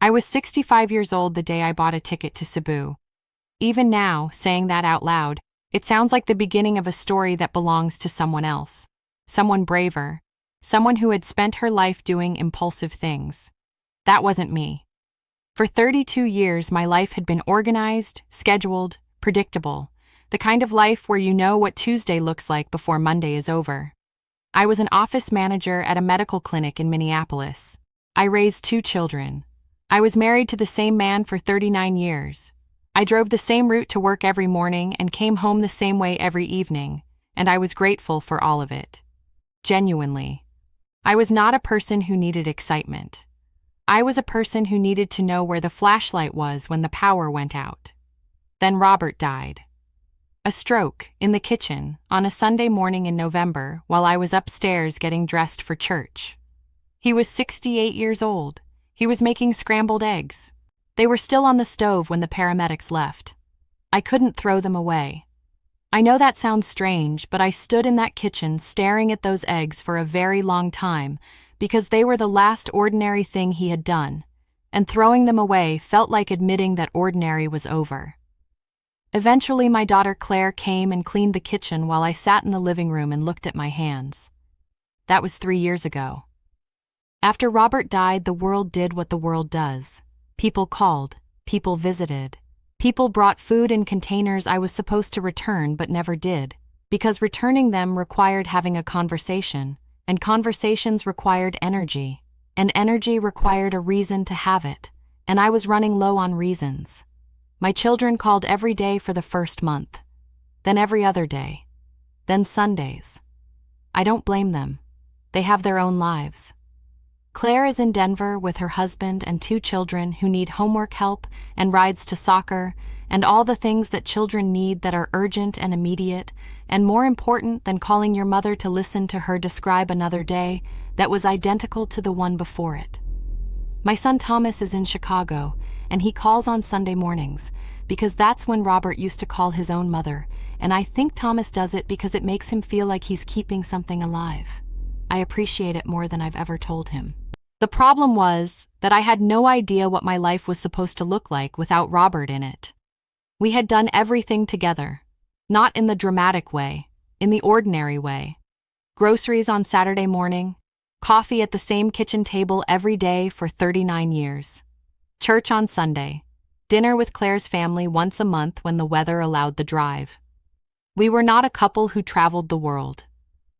I was 65 years old the day I bought a ticket to Cebu. Even now, saying that out loud, it sounds like the beginning of a story that belongs to someone else. Someone braver. Someone who had spent her life doing impulsive things. That wasn't me. For 32 years, my life had been organized, scheduled, predictable. The kind of life where you know what Tuesday looks like before Monday is over. I was an office manager at a medical clinic in Minneapolis. I raised 2 children. I was married to the same man for 39 years. I drove the same route to work every morning and came home the same way every evening, and I was grateful for all of it. Genuinely. I was not a person who needed excitement. I was a person who needed to know where the flashlight was when the power went out. Then Robert died. A stroke, in the kitchen, on a Sunday morning in November while I was upstairs getting dressed for church. He was 68 years old. He was making scrambled eggs. They were still on the stove when the paramedics left. I couldn't throw them away. I know that sounds strange, but I stood in that kitchen staring at those eggs for a very long time because they were the last ordinary thing he had done, and throwing them away felt like admitting that ordinary was over. Eventually, my daughter Clare came and cleaned the kitchen while I sat in the living room and looked at my hands. That was 3 years ago. After Robert died, the world did what the world does. People called, people visited, people brought food in containers I was supposed to return but never did, because returning them required having a conversation, and conversations required energy, and energy required a reason to have it, and I was running low on reasons. My children called every day for the first month, then every other day, then Sundays. I don't blame them. They have their own lives. Claire is in Denver with her husband and 2 children who need homework help and rides to soccer and all the things that children need that are urgent and immediate, and more important than calling your mother to listen to her describe another day that was identical to the one before it. My son Thomas is in Chicago, and he calls on Sunday mornings because that's when Robert used to call his own mother, and I think Thomas does it because it makes him feel like he's keeping something alive. I appreciate it more than I've ever told him. The problem was that I had no idea what my life was supposed to look like without Robert in it. We had done everything together, not in the dramatic way, in the ordinary way. Groceries on Saturday morning, coffee at the same kitchen table every day for 39 years. Church on Sunday, dinner with Claire's family once a month when the weather allowed the drive. We were not a couple who traveled the world.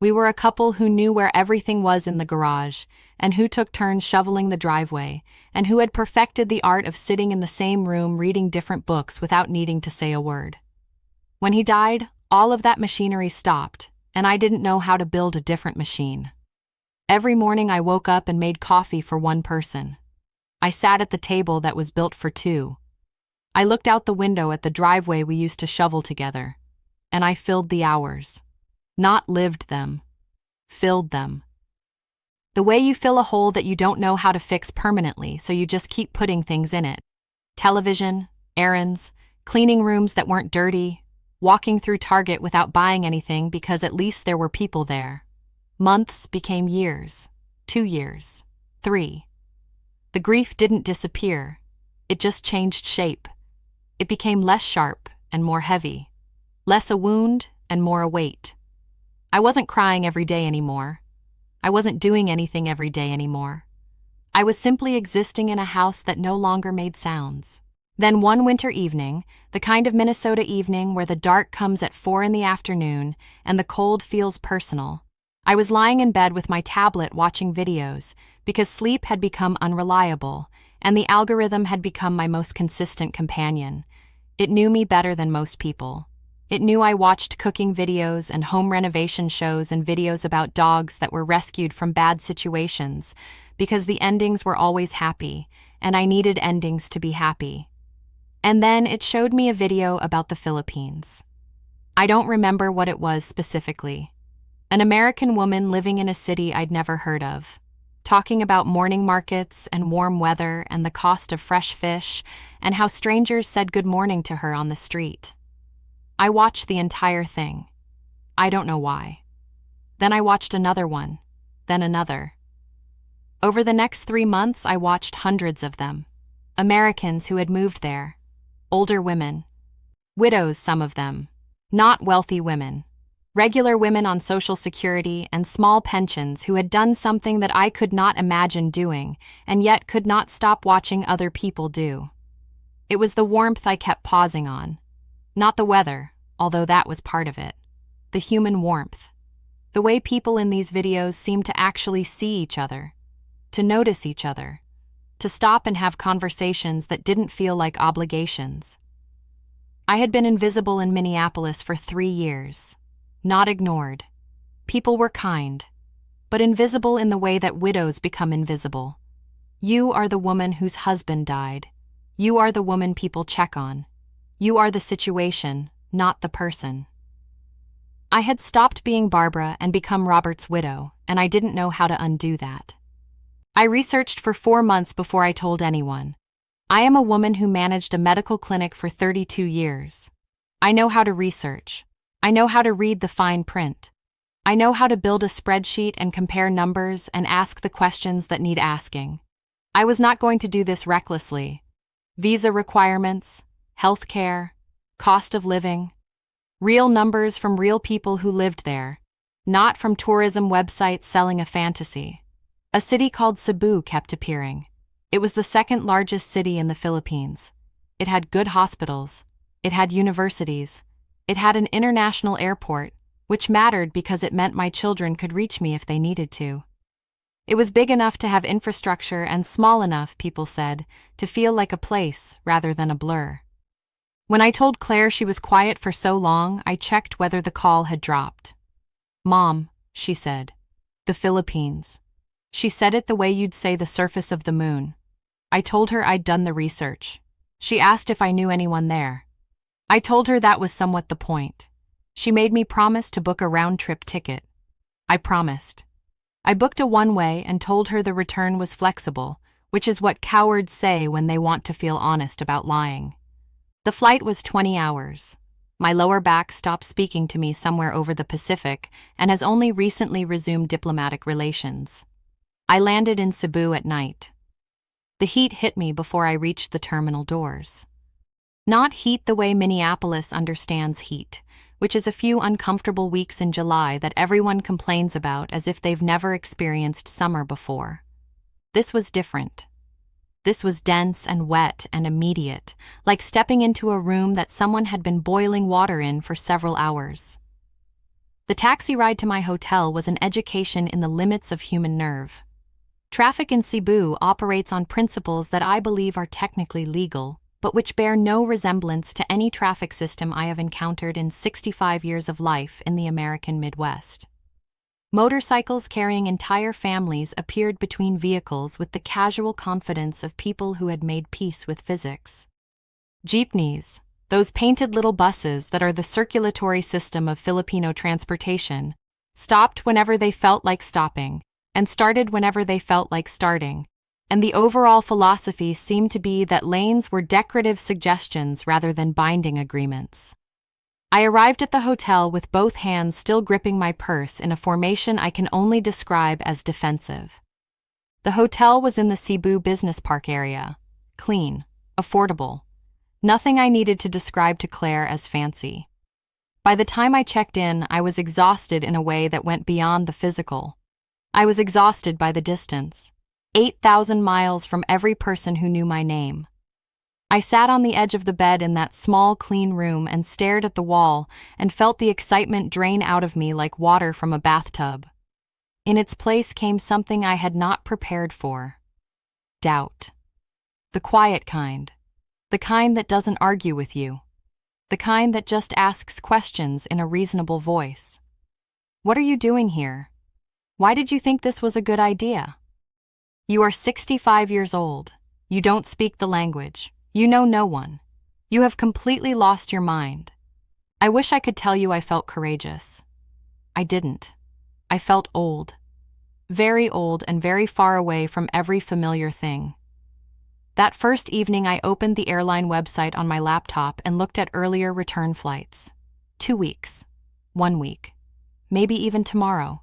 We were a couple who knew where everything was in the garage, and who took turns shoveling the driveway, and who had perfected the art of sitting in the same room reading different books without needing to say a word. When he died, all of that machinery stopped, and I didn't know how to build a different machine. Every morning I woke up and made coffee for one person. I sat at the table that was built for 2. I looked out the window at the driveway we used to shovel together, and I filled the hours. Not lived them. Filled them. The way you fill a hole that you don't know how to fix permanently, so you just keep putting things in it. Television, errands, cleaning rooms that weren't dirty, walking through Target without buying anything because at least there were people there. Months became years, 2 years, 3. The grief didn't disappear. It just changed shape. It became less sharp and more heavy, less a wound and more a weight. I wasn't crying every day anymore. I wasn't doing anything every day anymore. I was simply existing in a house that no longer made sounds. Then one winter evening, the kind of Minnesota evening where the dark comes at 4 in the afternoon and the cold feels personal, I was lying in bed with my tablet watching videos because sleep had become unreliable and the algorithm had become my most consistent companion. It knew me better than most people. It knew I watched cooking videos and home renovation shows and videos about dogs that were rescued from bad situations because the endings were always happy, and I needed endings to be happy. And then it showed me a video about the Philippines. I don't remember what it was specifically. An American woman living in a city I'd never heard of, talking about morning markets and warm weather and the cost of fresh fish and how strangers said good morning to her on the street. I watched the entire thing. I don't know why. Then I watched another one, then another. Over the next 3 months, I watched hundreds of them. Americans who had moved there. Older women. Widows, some of them. Not wealthy women. Regular women on Social Security and small pensions who had done something that I could not imagine doing, and yet could not stop watching other people do. It was the warmth I kept pausing on. Not the weather, although that was part of it. The human warmth. The way people in these videos seemed to actually see each other, to notice each other, to stop and have conversations that didn't feel like obligations. I had been invisible in Minneapolis for 3 years. Not ignored. People were kind, but invisible in the way that widows become invisible. You are the woman whose husband died. You are the woman people check on. You are the situation, not the person. I had stopped being Barbara and become Robert's widow, and I didn't know how to undo that. I researched for 4 months before I told anyone. I am a woman who managed a medical clinic for 32 years. I know how to research. I know how to read the fine print. I know how to build a spreadsheet and compare numbers and ask the questions that need asking. I was not going to do this recklessly. Visa requirements, health care, cost of living. Real numbers from real people who lived there, not from tourism websites selling a fantasy. A city called Cebu kept appearing. It was the second largest city in the Philippines. It had good hospitals. It had universities. It had an international airport, which mattered because it meant my children could reach me if they needed to. It was big enough to have infrastructure and small enough, people said, to feel like a place rather than a blur. When I told Claire she was quiet for so long, I checked whether the call had dropped. "Mom," she said. "The Philippines." She said it the way you'd say the surface of the moon. I told her I'd done the research. She asked if I knew anyone there. I told her that was somewhat the point. She made me promise to book a round-trip ticket. I promised. I booked a one-way and told her the return was flexible, which is what cowards say when they want to feel honest about lying. The flight was 20 hours. My lower back stopped speaking to me somewhere over the Pacific and has only recently resumed diplomatic relations. I landed in Cebu at night. The heat hit me before I reached the terminal doors. Not heat the way Minneapolis understands heat, which is a few uncomfortable weeks in July that everyone complains about as if they've never experienced summer before. This was different. This was dense and wet and immediate, like stepping into a room that someone had been boiling water in for several hours. The taxi ride to my hotel was an education in the limits of human nerve. Traffic in Cebu operates on principles that I believe are technically legal, but which bear no resemblance to any traffic system I have encountered in 65 years of life in the American Midwest. Motorcycles carrying entire families appeared between vehicles with the casual confidence of people who had made peace with physics. Jeepneys, those painted little buses that are the circulatory system of Filipino transportation, stopped whenever they felt like stopping, and started whenever they felt like starting, and the overall philosophy seemed to be that lanes were decorative suggestions rather than binding agreements. I arrived at the hotel with both hands still gripping my purse in a formation I can only describe as defensive. The hotel was in the Cebu Business Park area. Clean, affordable. Nothing I needed to describe to Claire as fancy. By the time I checked in, I was exhausted in a way that went beyond the physical. I was exhausted by the distance. 8,000 miles from every person who knew my name. I sat on the edge of the bed in that small, clean room and stared at the wall and felt the excitement drain out of me like water from a bathtub. In its place came something I had not prepared for. Doubt. The quiet kind. The kind that doesn't argue with you. The kind that just asks questions in a reasonable voice. What are you doing here? Why did you think this was a good idea? You are 65 years old. You don't speak the language. You know no one. You have completely lost your mind. I wish I could tell you I felt courageous. I didn't. I felt old. Very old and very far away from every familiar thing. That first evening I opened the airline website on my laptop and looked at earlier return flights. 2 weeks. 1 week. Maybe even tomorrow.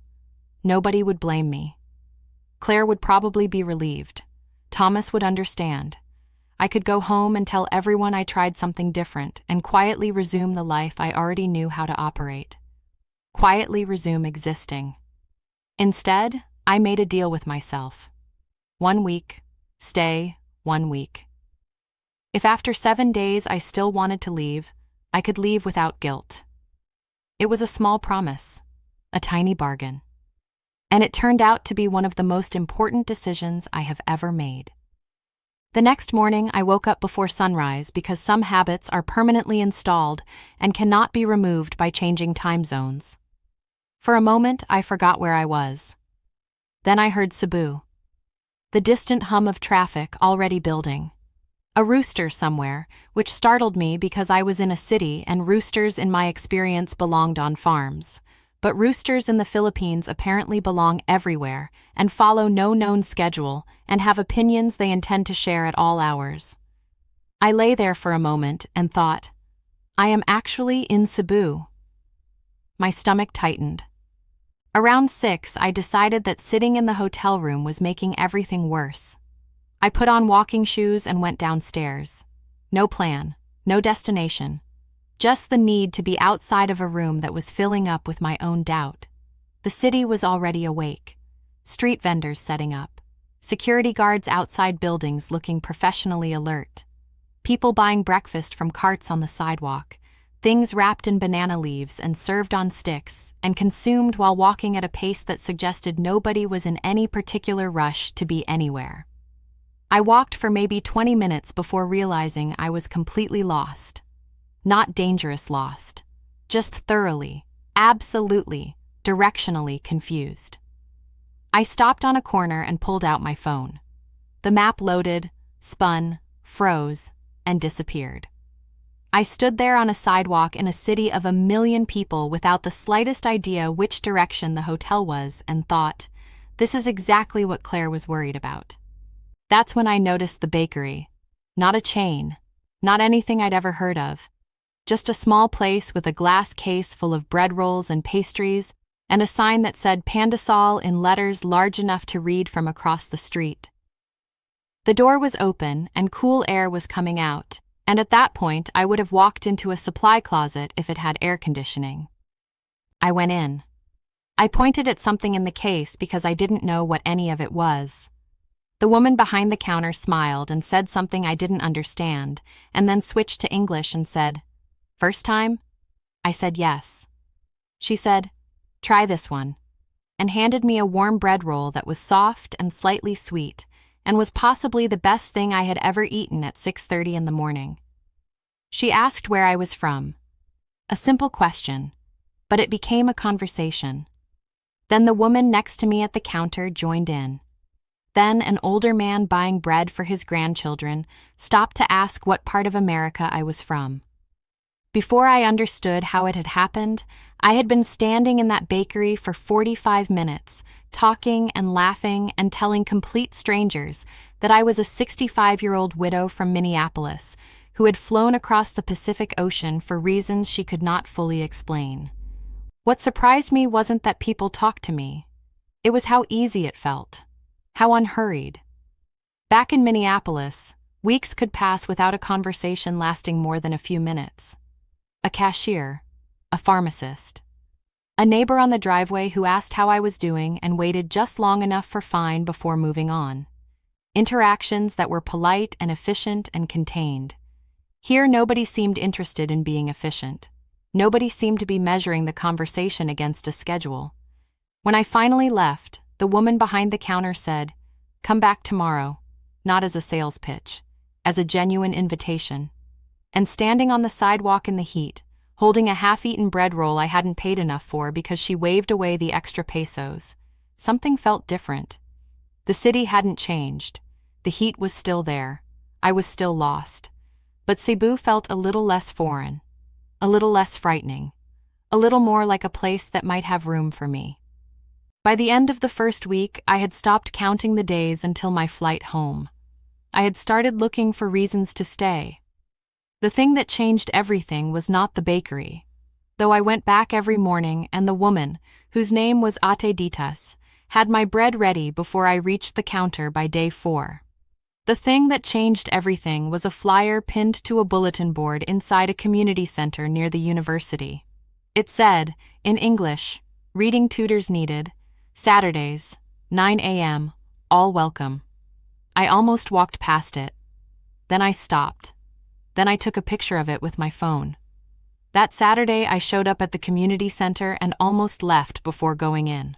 Nobody would blame me. Claire would probably be relieved. Thomas would understand. I could go home and tell everyone I tried something different and quietly resume the life I already knew how to operate. Quietly resume existing. Instead, I made a deal with myself. 1 week, stay 1 week. If after 7 days I still wanted to leave, I could leave without guilt. It was a small promise, a tiny bargain. And it turned out to be one of the most important decisions I have ever made. The next morning, I woke up before sunrise because some habits are permanently installed and cannot be removed by changing time zones. For a moment, I forgot where I was. Then I heard Cebu. The distant hum of traffic already building. A rooster somewhere, which startled me because I was in a city and roosters in my experience belonged on farms. But roosters in the Philippines apparently belong everywhere and follow no known schedule and have opinions they intend to share at all hours. I lay there for a moment and thought, I am actually in Cebu. My stomach tightened. Around 6, I decided that sitting in the hotel room was making everything worse. I put on walking shoes and went downstairs. No plan, no destination. Just the need to be outside of a room that was filling up with my own doubt. The city was already awake. Street vendors setting up. Security guards outside buildings looking professionally alert. People buying breakfast from carts on the sidewalk. Things wrapped in banana leaves and served on sticks, and consumed while walking at a pace that suggested nobody was in any particular rush to be anywhere. I walked for maybe 20 minutes before realizing I was completely lost. Not dangerous lost, just thoroughly, absolutely, directionally confused. I stopped on a corner and pulled out my phone. The map loaded, spun, froze, and disappeared. I stood there on a sidewalk in a city of 1 million people without the slightest idea which direction the hotel was and thought, this is exactly what Claire was worried about. That's when I noticed the bakery. Not a chain, not anything I'd ever heard of. Just a small place with a glass case full of bread rolls and pastries and a sign that said Pandesal in letters large enough to read from across the street. The door was open and cool air was coming out. And at that point, I would have walked into a supply closet if it had air conditioning. I went in. I pointed at something in the case because I didn't know what any of it was. The woman behind the counter smiled and said something I didn't understand, and then switched to English and said, "First time?" I said yes. She said, "Try this one," and handed me a warm bread roll that was soft and slightly sweet, and was possibly the best thing I had ever eaten at 6:30 in the morning. She asked where I was from. A simple question, but it became a conversation. Then the woman next to me at the counter joined in. Then an older man buying bread for his grandchildren stopped to ask what part of America I was from. Before I understood how it had happened, I had been standing in that bakery for 45 minutes, talking and laughing and telling complete strangers that I was a 65-year-old widow from Minneapolis who had flown across the Pacific Ocean for reasons she could not fully explain. What surprised me wasn't that people talked to me. It was how easy it felt, how unhurried. Back in Minneapolis, weeks could pass without a conversation lasting more than a few minutes. A cashier, a pharmacist, a neighbor on the driveway who asked how I was doing and waited just long enough for fine before moving on. Interactions that were polite and efficient and contained. Here, nobody seemed interested in being efficient. Nobody seemed to be measuring the conversation against a schedule. When I finally left, the woman behind the counter said, "Come back tomorrow," not as a sales pitch, as a genuine invitation. And standing on the sidewalk in the heat, holding a half-eaten bread roll I hadn't paid enough for because she waved away the extra pesos, something felt different. The city hadn't changed. The heat was still there. I was still lost. But Cebu felt a little less foreign, a little less frightening, a little more like a place that might have room for me. By the end of the first week, I had stopped counting the days until my flight home. I had started looking for reasons to stay. The thing that changed everything was not the bakery, though I went back every morning and the woman, whose name was Ate Ditas, had my bread ready before I reached the counter by day 4. The thing that changed everything was a flyer pinned to a bulletin board inside a community center near the university. It said, in English, "Reading tutors needed. Saturdays, 9 a.m., all welcome." I almost walked past it. Then I stopped. Then I took a picture of it with my phone. That Saturday, I showed up at the community center and almost left before going in.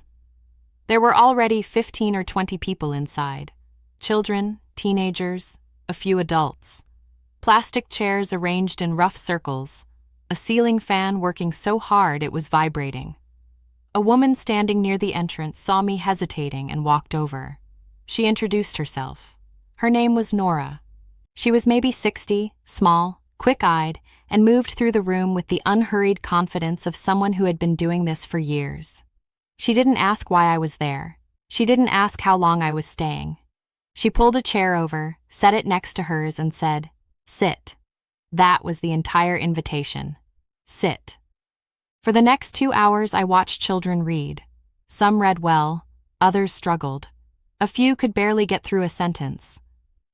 There were already 15 or 20 people inside. Children, teenagers, a few adults. Plastic chairs arranged in rough circles. A ceiling fan working so hard it was vibrating. A woman standing near the entrance saw me hesitating and walked over. She introduced herself. Her name was Nora. She was maybe 60, small, quick-eyed, and moved through the room with the unhurried confidence of someone who had been doing this for years. She didn't ask why I was there. She didn't ask how long I was staying. She pulled a chair over, set it next to hers, and said, "Sit." That was the entire invitation. Sit. For the next 2 hours, I watched children read. Some read well, others struggled. A few could barely get through a sentence.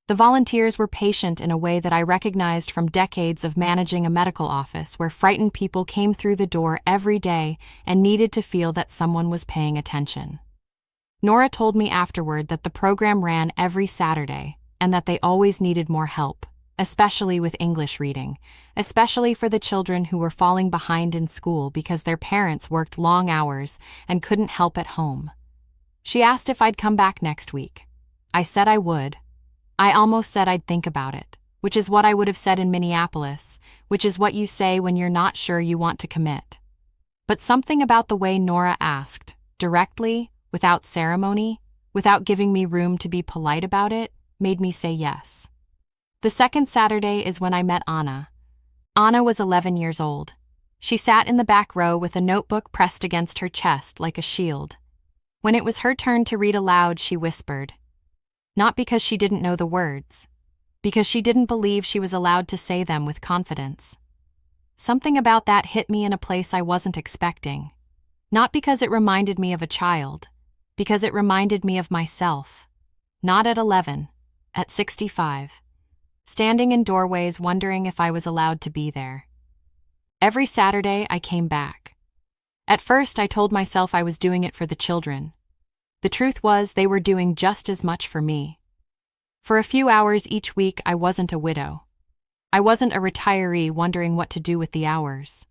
The volunteers were patient in a way that I recognized from decades of managing a medical office where frightened people came through the door every day and needed to feel that someone was paying attention. Nora told me afterward that the program ran every Saturday and that they always needed more help, especially with English reading, especially for the children who were falling behind in school because their parents worked long hours and couldn't help at home. She asked if I'd come back next week. I said I would. I almost said I'd think about it, which is what I would have said in Minneapolis, which is what you say when you're not sure you want to commit. But something about the way Nora asked, directly, without ceremony, without giving me room to be polite about it, made me say yes. The second Saturday is when I met Anna. Anna was 11 years old. She sat in the back row with a notebook pressed against her chest like a shield. When it was her turn to read aloud, she whispered. Not because she didn't know the words, because she didn't believe she was allowed to say them with confidence. Something about that hit me in a place I wasn't expecting. Not because it reminded me of a child, because it reminded me of myself. Not at 11, at 65. Standing in doorways wondering if I was allowed to be there. Every Saturday, I came back. At first, I told myself I was doing it for the children. The truth was they were doing just as much for me. For a few hours each week, I wasn't a widow. I wasn't a retiree wondering what to do with the hours.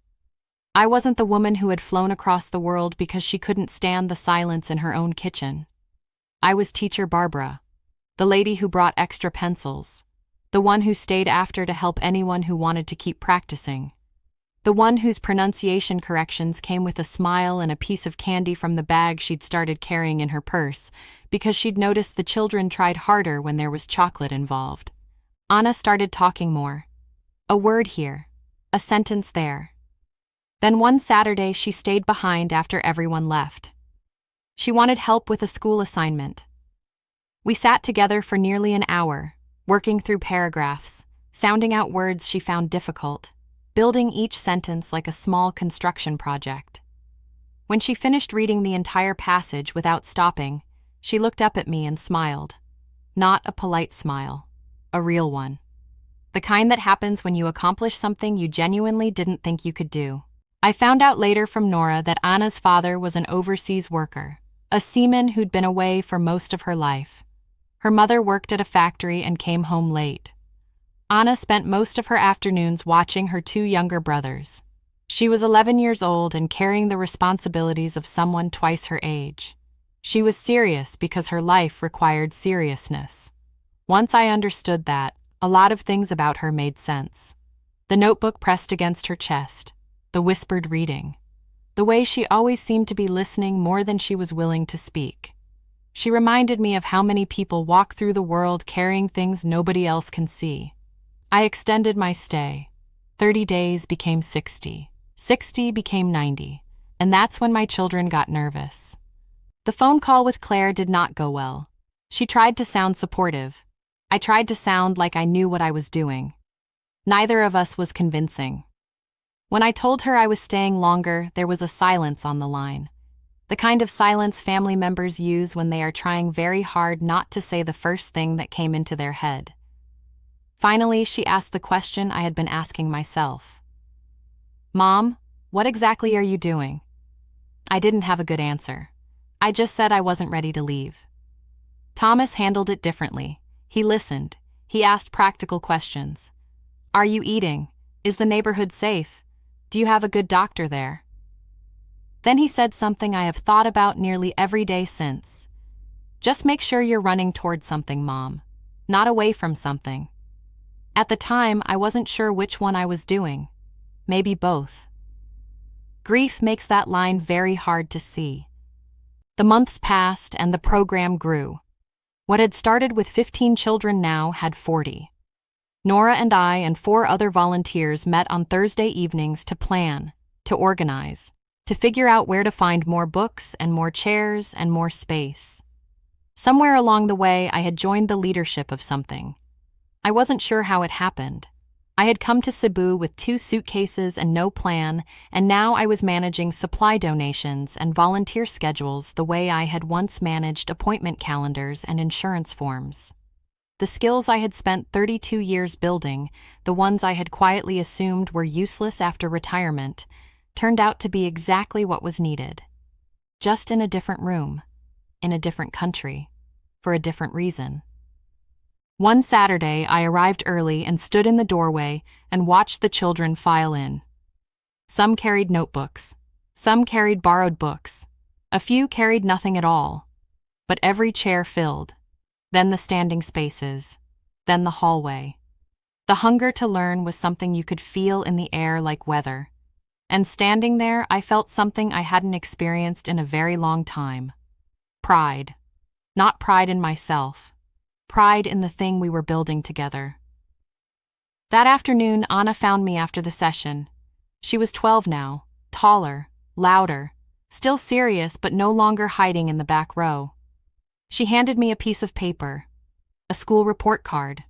I wasn't the woman who had flown across the world because she couldn't stand the silence in her own kitchen. I was Teacher Barbara, the lady who brought extra pencils, the one who stayed after to help anyone who wanted to keep practicing. The one whose pronunciation corrections came with a smile and a piece of candy from the bag she'd started carrying in her purse because she'd noticed the children tried harder when there was chocolate involved. Anna started talking more. A word here, a sentence there. Then one Saturday she stayed behind after everyone left. She wanted help with a school assignment. We sat together for nearly an hour, working through paragraphs, sounding out words she found difficult, building each sentence like a small construction project. When she finished reading the entire passage without stopping, she looked up at me and smiled. Not a polite smile, a real one. The kind that happens when you accomplish something you genuinely didn't think you could do. I found out later from Nora that Anna's father was an overseas worker, a seaman who'd been away for most of her life. Her mother worked at a factory and came home late. Anna spent most of her afternoons watching her 2 younger brothers. She was 11 years old and carrying the responsibilities of someone twice her age. She was serious because her life required seriousness. Once I understood that, a lot of things about her made sense. The notebook pressed against her chest, the whispered reading, the way she always seemed to be listening more than she was willing to speak. She reminded me of how many people walk through the world carrying things nobody else can see. I extended my stay. 30 days became 60. 60 became 90. And that's when my children got nervous. The phone call with Claire did not go well. She tried to sound supportive. I tried to sound like I knew what I was doing. Neither of us was convincing. When I told her I was staying longer, there was a silence on the line. The kind of silence family members use when they are trying very hard not to say the first thing that came into their head. Finally, she asked the question I had been asking myself. "Mom, what exactly are you doing?" I didn't have a good answer. I just said I wasn't ready to leave. Thomas handled it differently. He listened. He asked practical questions. "Are you eating? Is the neighborhood safe? Do you have a good doctor there?" Then he said something I have thought about nearly every day since. "Just make sure you're running toward something, Mom, not away from something." At the time, I wasn't sure which one I was doing. Maybe both. Grief makes that line very hard to see. The months passed and the program grew. What had started with 15 children now had 40. Nora and I and 4 other volunteers met on Thursday evenings to plan, to organize, to figure out where to find more books and more chairs and more space. Somewhere along the way, I had joined the leadership of something. I wasn't sure how it happened. I had come to Cebu with 2 suitcases and no plan, and now I was managing supply donations and volunteer schedules the way I had once managed appointment calendars and insurance forms. The skills I had spent 32 years building, the ones I had quietly assumed were useless after retirement, turned out to be exactly what was needed. Just in a different room, in a different country, for a different reason. One Saturday, I arrived early and stood in the doorway and watched the children file in. Some carried notebooks. Some carried borrowed books. A few carried nothing at all. But every chair filled. Then the standing spaces. Then the hallway. The hunger to learn was something you could feel in the air like weather. And standing there, I felt something I hadn't experienced in a very long time. Pride. Not pride in myself. Pride in the thing we were building together. That afternoon, Anna found me after the session. She was 12 now, taller, louder, still serious but no longer hiding in the back row. She handed me a piece of paper, a school report card.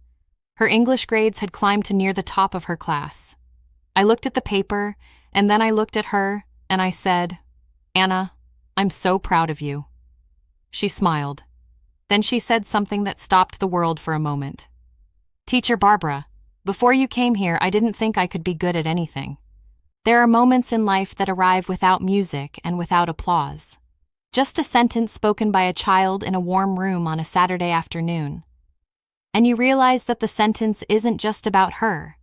Her English grades had climbed to near the top of her class. I looked at the paper, and then I looked at her, and I said, "Anna, I'm so proud of you." She smiled. Then she said something that stopped the world for a moment. "Teacher Barbara, before you came here, I didn't think I could be good at anything. There are moments in life that arrive without music and without applause. Just a sentence spoken by a child in a warm room on a Saturday afternoon. And you realize that the sentence isn't just about her.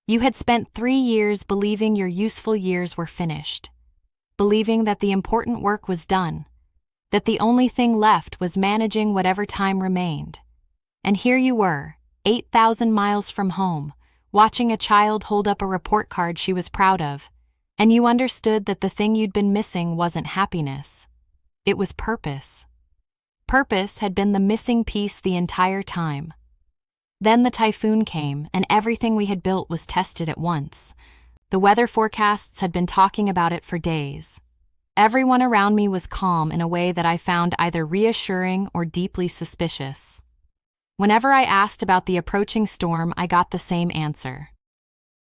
You had spent 3 years believing your useful years were finished, believing that the important work was done, that the only thing left was managing whatever time remained. And here you were, 8,000 miles from home, watching a child hold up a report card she was proud of, and you understood that the thing you'd been missing wasn't happiness. It was purpose. Purpose had been the missing piece the entire time. Then the typhoon came, and everything we had built was tested at once. The weather forecasts had been talking about it for days. Everyone around me was calm in a way that I found either reassuring or deeply suspicious. Whenever I asked about the approaching storm, I got the same answer.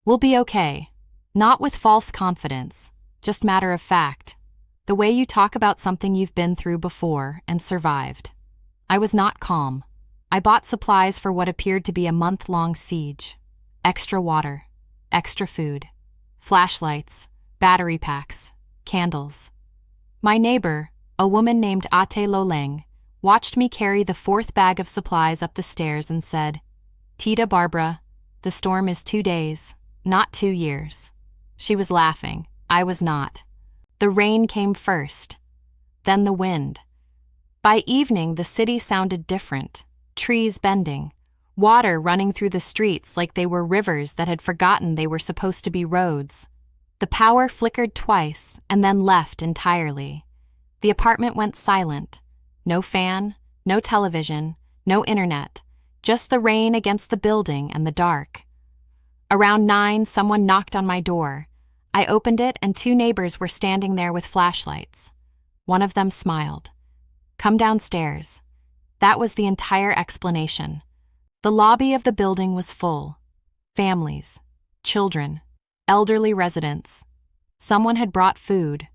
"We'll be okay." Not with false confidence, just matter of fact. The way you talk about something you've been through before and survived. I was not calm. I bought supplies for what appeared to be a month-long siege. Extra water, extra food, flashlights, battery packs, candles. My neighbor, a woman named Ate Loleng, watched me carry the 4th bag of supplies up the stairs and said, "Tita Barbara, the storm is 2 days, not 2 years." She was laughing. I was not. The rain came first, then the wind. By evening, the city sounded different. Trees bending, water running through the streets like they were rivers that had forgotten they were supposed to be roads. The power flickered twice and then left entirely. The apartment went silent. No fan, no television, no internet, just the rain against the building and the dark. Around 9, someone knocked on my door. I opened it and 2 neighbors were standing there with flashlights. One of them smiled. "Come downstairs." That was the entire explanation. The lobby of the building was full. Families, children, elderly residents. Someone had brought food.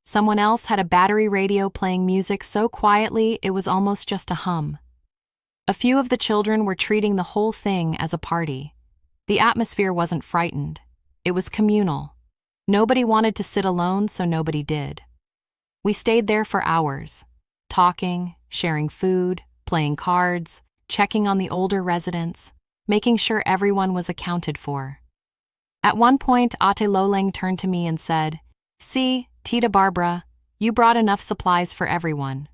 Someone else had a battery radio playing music so quietly it was almost just a hum. A few of the children were treating the whole thing as a party. The atmosphere wasn't frightened. It was communal. Nobody wanted to sit alone, so nobody did. We stayed there for hours, talking, sharing food, playing cards, checking on the older residents, making sure everyone was accounted for. At one point, Ate Loleng turned to me and said, "See, Tita Barbara, you brought enough supplies for everyone."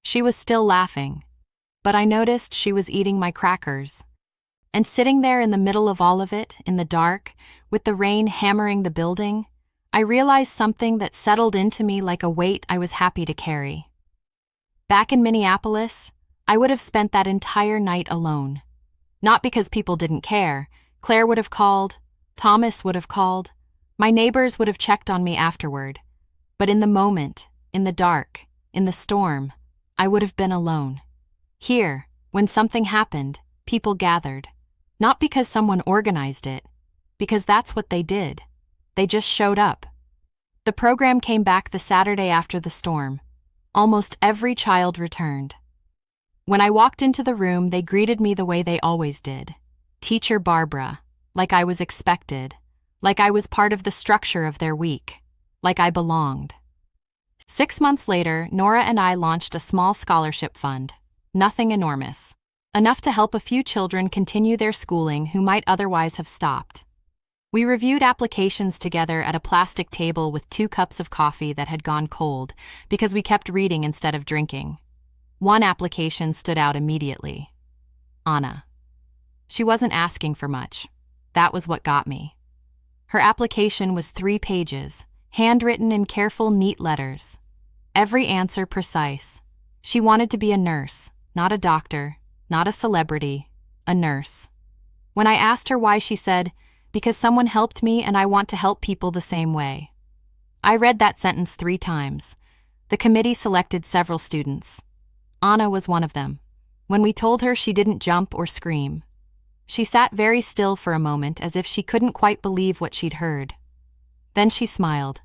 She was still laughing, but I noticed she was eating my crackers. And sitting there in the middle of all of it, in the dark, with the rain hammering the building, I realized something that settled into me like a weight I was happy to carry. Back in Minneapolis, I would have spent that entire night alone. Not because people didn't care. Claire would have called, Thomas would have called, my neighbors would have checked on me afterward. But in the moment, in the dark, in the storm, I would have been alone. Here, when something happened, people gathered. Not because someone organized it, because that's what they did. They just showed up. The program came back the Saturday after the storm. Almost every child returned. When I walked into the room, they greeted me the way they always did. Teacher Barbara, like I was expected, like I was part of the structure of their week, like I belonged. 6 months later, Nora and I launched a small scholarship fund. Nothing enormous. Enough to help a few children continue their schooling who might otherwise have stopped. We reviewed applications together at a plastic table with 2 cups of coffee that had gone cold because we kept reading instead of drinking. One application stood out immediately. Anna. She wasn't asking for much. That was what got me. Her application was 3 pages, handwritten in careful, neat letters. Every answer precise. She wanted to be a nurse, not a doctor, not a celebrity, a nurse. When I asked her why, she said, "Because someone helped me and I want to help people the same way." I read that sentence 3 times. The committee selected several students. Anna was one of them. When we told her, she didn't jump or scream. She sat very still for a moment as if she couldn't quite believe what she'd heard. Then she smiled.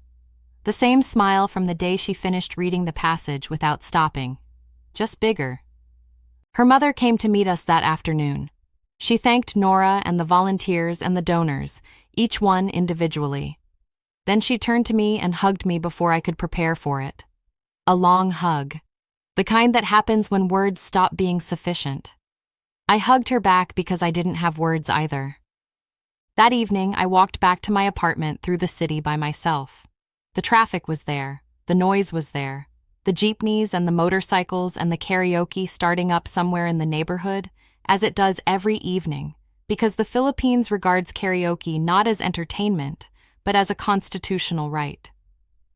The same smile from the day she finished reading the passage without stopping. Just bigger. Her mother came to meet us that afternoon. She thanked Nora and the volunteers and the donors, each one individually. Then she turned to me and hugged me before I could prepare for it. A long hug. The kind that happens when words stop being sufficient. I hugged her back because I didn't have words either. That evening, I walked back to my apartment through the city by myself. The traffic was there. The noise was there. The jeepneys and the motorcycles and the karaoke starting up somewhere in the neighborhood, as it does every evening, because the Philippines regards karaoke not as entertainment, but as a constitutional right.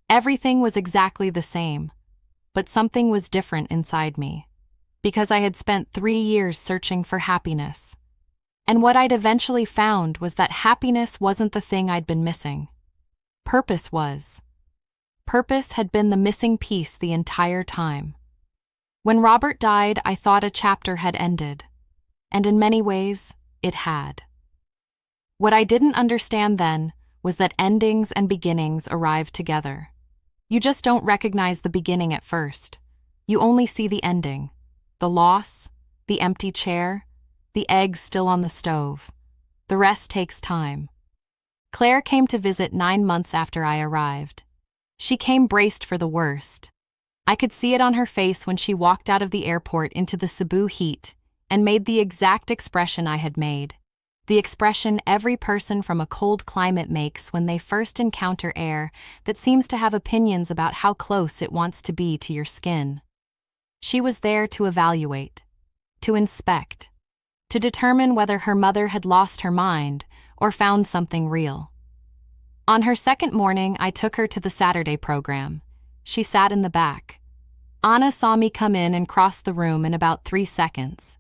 Everything was exactly the same, but something was different inside me, because I had spent 3 years searching for happiness. And what I'd eventually found was that happiness wasn't the thing I'd been missing. Purpose was. Purpose had been the missing piece the entire time. When Robert died, I thought a chapter had ended, and in many ways, it had. What I didn't understand then was that endings and beginnings arrive together. You just don't recognize the beginning at first. You only see the ending, the loss, the empty chair, the eggs still on the stove. The rest takes time. Claire came to visit 9 months after I arrived. She came braced for the worst. I could see it on her face when she walked out of the airport into the Cebu heat and made the exact expression I had made. The expression every person from a cold climate makes when they first encounter air that seems to have opinions about how close it wants to be to your skin. She was there to evaluate, to inspect, to determine whether her mother had lost her mind or found something real. On her second morning, I took her to the Saturday program. She sat in the back. Anna saw me come in and cross the room in about 3 seconds.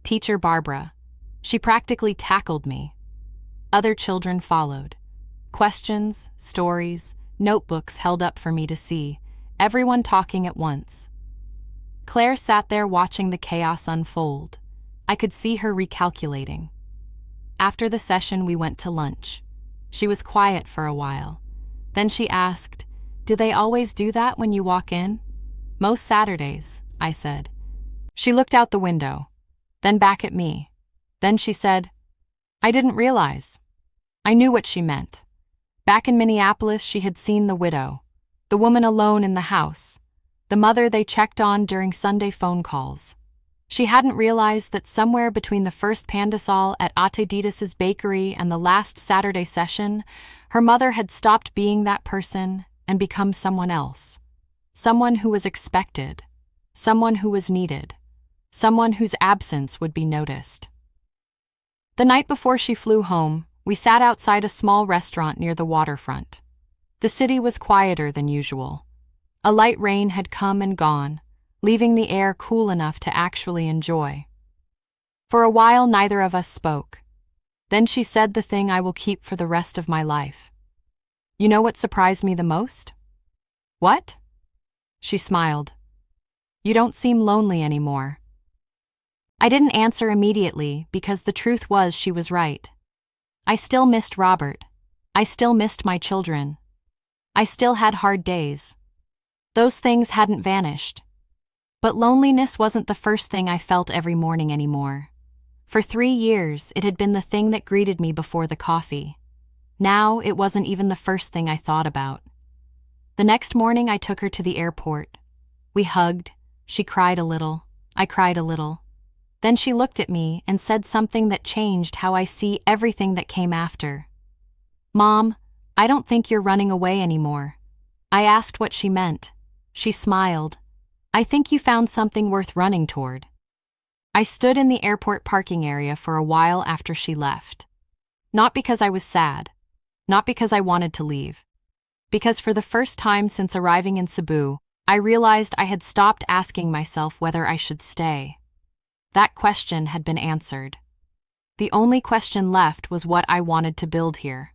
Teacher Barbara. She practically tackled me. Other children followed. Questions, stories, notebooks held up for me to see, everyone talking at once. Claire sat there watching the chaos unfold. I could see her recalculating. After the session, we went to lunch. She was quiet for a while. Then she asked, Do they always do that when you walk in? Most Saturdays, I said. She looked out the window, then back at me. Then she said, I didn't realize. I knew what she meant. Back in Minneapolis, she had seen the widow, the woman alone in the house, the mother they checked on during Sunday phone calls. She hadn't realized that somewhere between the first pandesal at Ate Ditas's bakery and the last Saturday session, her mother had stopped being that person and become someone else. Someone who was expected, someone who was needed, someone whose absence would be noticed. The night before she flew home, we sat outside a small restaurant near the waterfront. The city was quieter than usual. A light rain had come and gone, leaving the air cool enough to actually enjoy. For a while, neither of us spoke. Then she said the thing I will keep for the rest of my life. You know what surprised me the most? What? She smiled. You don't seem lonely anymore. I didn't answer immediately because the truth was she was right. I still missed Robert. I still missed my children. I still had hard days. Those things hadn't vanished. But loneliness wasn't the first thing I felt every morning anymore. For 3 years, it had been the thing that greeted me before the coffee. Now, it wasn't even the first thing I thought about. The next morning, I took her to the airport. We hugged. She cried a little. I cried a little. Then she looked at me and said something that changed how I see everything that came after. Mom, I don't think you're running away anymore. I asked what she meant. She smiled. I think you found something worth running toward. I stood in the airport parking area for a while after she left. Not because I was sad. Not because I wanted to leave. Because for the first time since arriving in Cebu, I realized I had stopped asking myself whether I should stay. That question had been answered. The only question left was what I wanted to build here,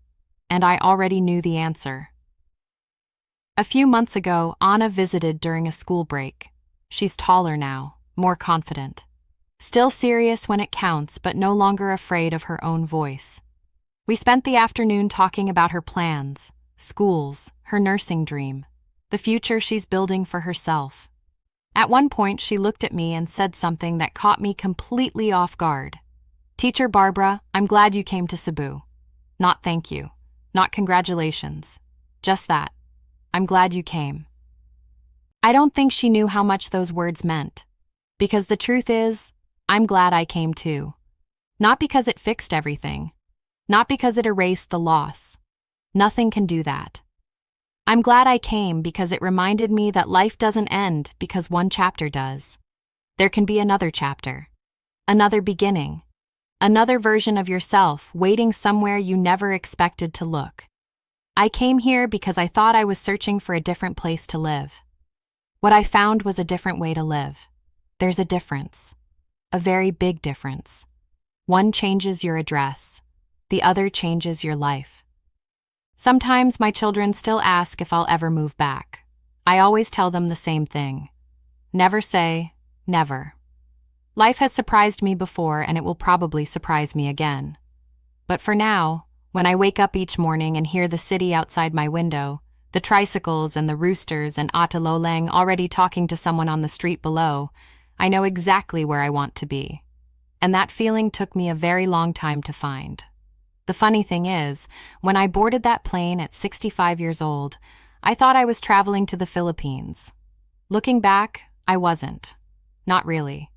and I already knew the answer. A few months ago, Anna visited during a school break. She's taller now, more confident. Still serious when it counts, but no longer afraid of her own voice. We spent the afternoon talking about her plans, schools, her nursing dream, the future she's building for herself. At one point, she looked at me and said something that caught me completely off guard. Teacher Barbara, I'm glad you came to Cebu. Not thank you. Not congratulations. Just that. I'm glad you came. I don't think she knew how much those words meant. Because the truth is, I'm glad I came too. Not because it fixed everything. Not because it erased the loss. Nothing can do that. I'm glad I came because it reminded me that life doesn't end because one chapter does. There can be another chapter. Another beginning. Another version of yourself waiting somewhere you never expected to look. I came here because I thought I was searching for a different place to live. What I found was a different way to live. There's a difference. A very big difference. One changes your address. The other changes your life. Sometimes my children still ask if I'll ever move back. I always tell them the same thing. Never say, never. Life has surprised me before and it will probably surprise me again. But for now, when I wake up each morning and hear the city outside my window, the tricycles and the roosters and Ate Loleng already talking to someone on the street below, I know exactly where I want to be. And that feeling took me a very long time to find. The funny thing is, when I boarded that plane at 65 years old, I thought I was traveling to the Philippines. Looking back, I wasn't. Not really.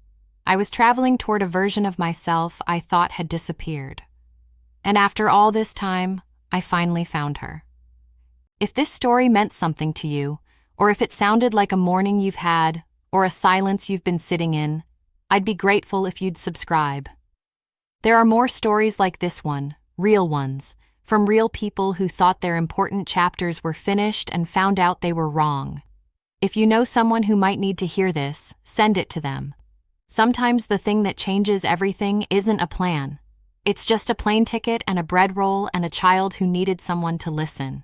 I was traveling toward a version of myself I thought had disappeared. And after all this time, I finally found her. If this story meant something to you, or if it sounded like a morning you've had, or a silence you've been sitting in, I'd be grateful if you'd subscribe. There are more stories like this one, real ones, from real people who thought their important chapters were finished and found out they were wrong. If you know someone who might need to hear this, send it to them. Sometimes the thing that changes everything isn't a plan. It's just a plane ticket and a bread roll and a child who needed someone to listen.